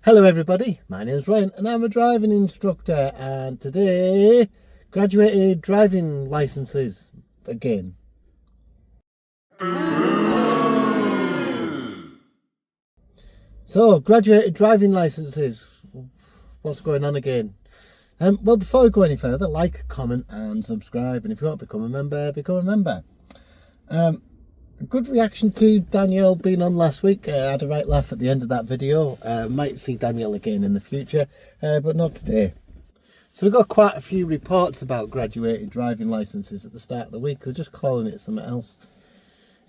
Hello everybody, my name's Ryan and I'm a driving instructor, and today, graduated driving licenses again. So, graduated driving licenses, what's going on again? Well, before we go any further, like, comment and subscribe, and if you want to become a member, become a member. A good reaction to Danielle being on last week. I had a right laugh at the end of that video. Might see Danielle again in the future, but not today. So we got quite a few reports about graduated driving licenses at the start of the week. They're just calling it something else.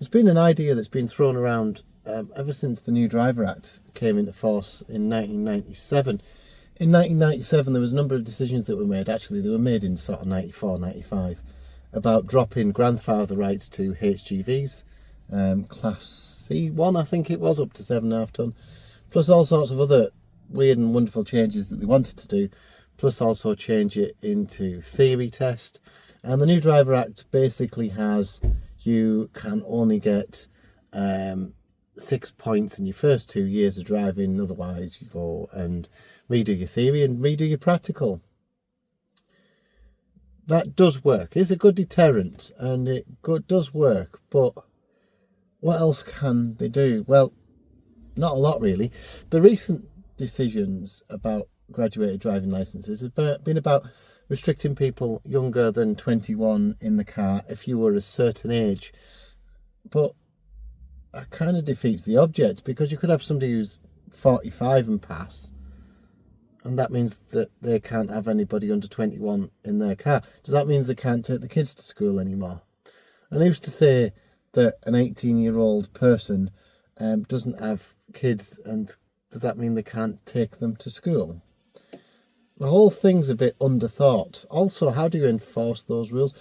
It's been an idea that's been thrown around ever since the New Driver Act came into force in 1997. In 1997 there was a number of decisions that were made. Actually, they were made in sort of 94, 95, about dropping grandfather rights to HGVs. Class C1 I think it was, up to 7.5 tonne, plus all sorts of other weird and wonderful changes that they wanted to do, plus also change it into theory test. And the New Driver Act basically has, you can only get 6 points in your first 2 years of driving, otherwise you go and redo your theory and redo your practical. That does work. It's a good deterrent and it does work, but what else can they do? Well, not a lot really. The recent decisions about graduated driving licenses have been about restricting people younger than 21 in the car if you were a certain age. But that kind of defeats the object, because you could have somebody who's 45 and pass, and that means that they can't have anybody under 21 in their car. Does that mean they can't take the kids to school anymore? And I used to say that an 18-year-old person doesn't have kids, and does that mean they can't take them to school? The whole thing's a bit underthought. Also, how do you enforce those rules?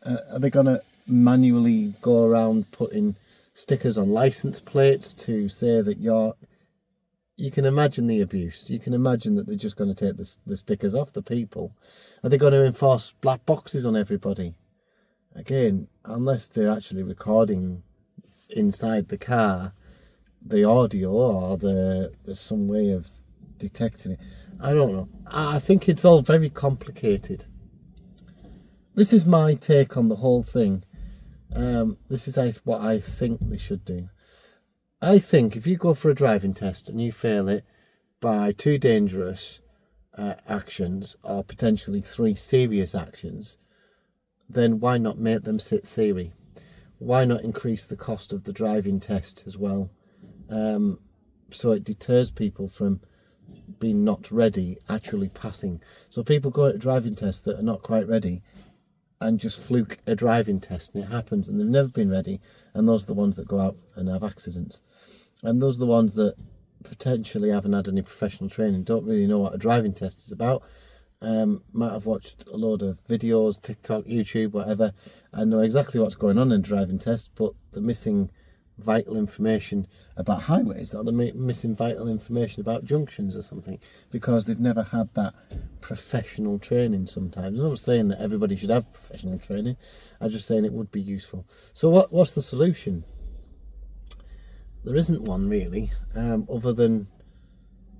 Are they going to manually go around putting stickers on license plates to say that you can imagine the abuse. You can imagine that they're just going to take the stickers off the people. Are they going to enforce black boxes on everybody? Again, unless they're actually recording inside the car the audio, or there's some way of detecting it. I don't know. I think it's all very complicated. This is my take on the whole thing. This is what I think they should do. I think if you go for a driving test and you fail it by 2 dangerous actions, or potentially 3 serious actions, then why not make them sit theory? Why not increase the cost of the driving test as well? So it deters people from being not ready, actually passing. So people go to driving tests that are not quite ready and just fluke a driving test, and it happens, and they've never been ready, and those are the ones that go out and have accidents. And those are the ones that potentially haven't had any professional training, don't really know what a driving test is about. Might have watched a load of videos, TikTok, YouTube, whatever, and know exactly what's going on in a driving test, but they're missing vital information about highways, or they're missing vital information about junctions or something, because they've never had that professional training sometimes. I'm not saying that everybody should have professional training, I'm just saying it would be useful. So what's the solution? There isn't one really, other than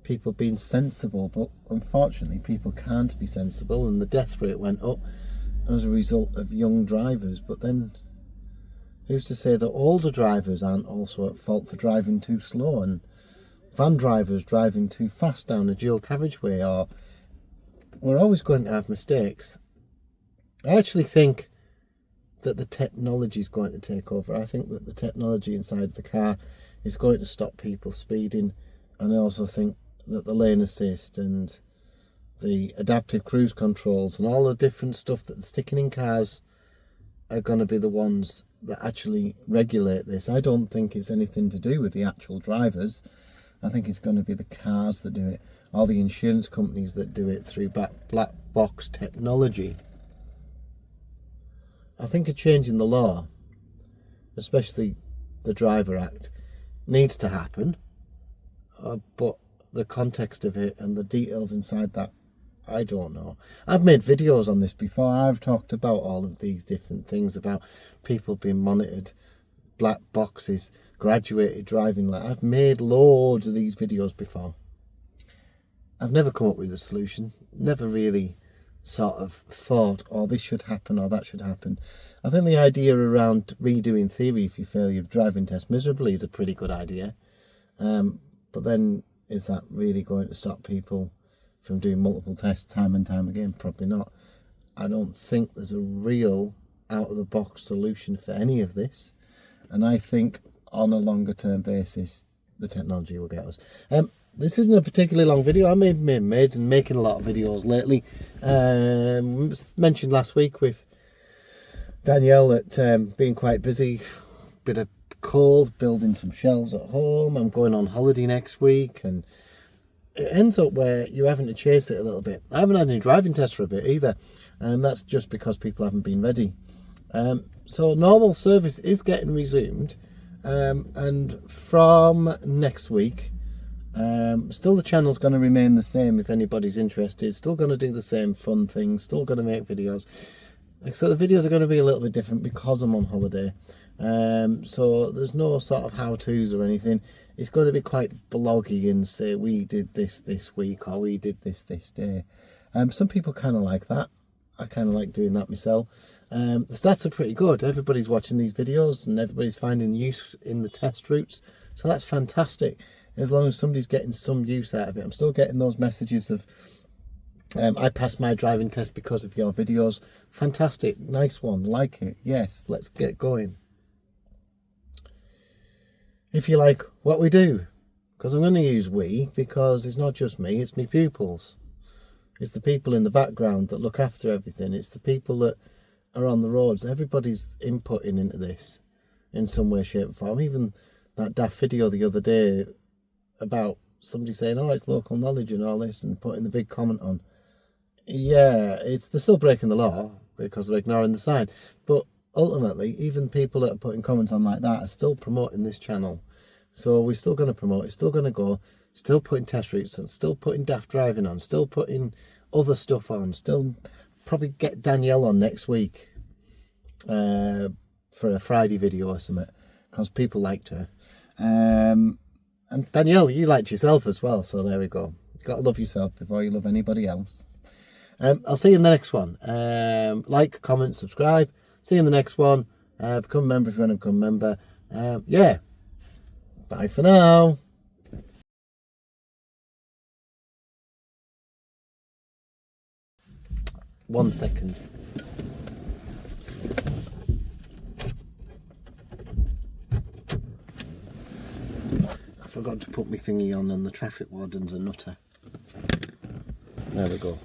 people being sensible, but unfortunately people can't be sensible, and the death rate went up as a result of young drivers. But then who's to say that older drivers aren't also at fault for driving too slow, and van drivers driving too fast down a dual carriageway? Or we're always going to have mistakes. I actually think that the technology is going to take over. I think that the technology inside the car is going to stop people speeding, and I also think that the lane assist and the adaptive cruise controls and all the different stuff that's sticking in cars are going to be the ones that actually regulate this. I don't think it's anything to do with the actual drivers. I think it's going to be the cars that do it, or the insurance companies that do it through black box technology. I think a change in the law, especially the Driver Act, needs to happen, but the context of it and the details inside that, I don't know. I've made videos on this before. I've talked about all of these different things, about people being monitored, black boxes, graduated driving. I've made loads of these videos before. I've never come up with a solution. Never really sort of thought, oh, this should happen or that should happen. I think the idea around redoing theory if you fail your driving test miserably is a pretty good idea. But then, is that really going to stop people from doing multiple tests time and time again? Probably not. I don't think there's a real out-of-the-box solution for any of this. And I think on a longer-term basis, the technology will get us. This isn't a particularly long video. I made and making a lot of videos lately. Mentioned last week with Danielle that being quite busy, bit of cold, building some shelves at home. I'm going on holiday next week, and it ends up where you're having to chase it a little bit. I haven't had any driving tests for a bit either, and that's just because people haven't been ready. So normal service is getting resumed, and from next week, still the channel's going to remain the same if anybody's interested. Still going to do the same fun things, still going to make videos, except the videos are going to be a little bit different because I'm on holiday. So there's no sort of how-tos or anything. It's going to be quite bloggy and say we did this week or we did this day. Some people kind of like that. I kind of like doing that myself. The stats are pretty good. Everybody's watching these videos and everybody's finding use in the test routes, so that's fantastic. As long as somebody's getting some use out of it. I'm still getting those messages of I passed my driving test because of your videos. Fantastic, nice one, like it. Yes, let's get going. If you like what we do, because I'm going to use we, because it's not just me, it's my pupils. It's the people in the background that look after everything. It's the people that are on the roads. Everybody's inputting into this in some way, shape, or form. Even that daft video the other day about somebody saying, oh, it's local knowledge and all this, and putting the big comment on. Yeah, they're still breaking the law because they're ignoring the sign. But ultimately, even people that are putting comments on like that are still promoting this channel. So we're still going to promote, it's still going to go, still putting test routes on, still putting daft driving on, still putting other stuff on, still probably get Danielle on next week for a Friday video or something, because people liked her. And Danielle, you liked yourself as well, so there we go. You've got to love yourself before you love anybody else. I'll see you in the next one. Like, comment, subscribe. See you in the next one. Become a member if you want to become a member. Yeah. Bye for now. One second. I forgot to put my thingy on and the traffic warden's a nutter. There we go.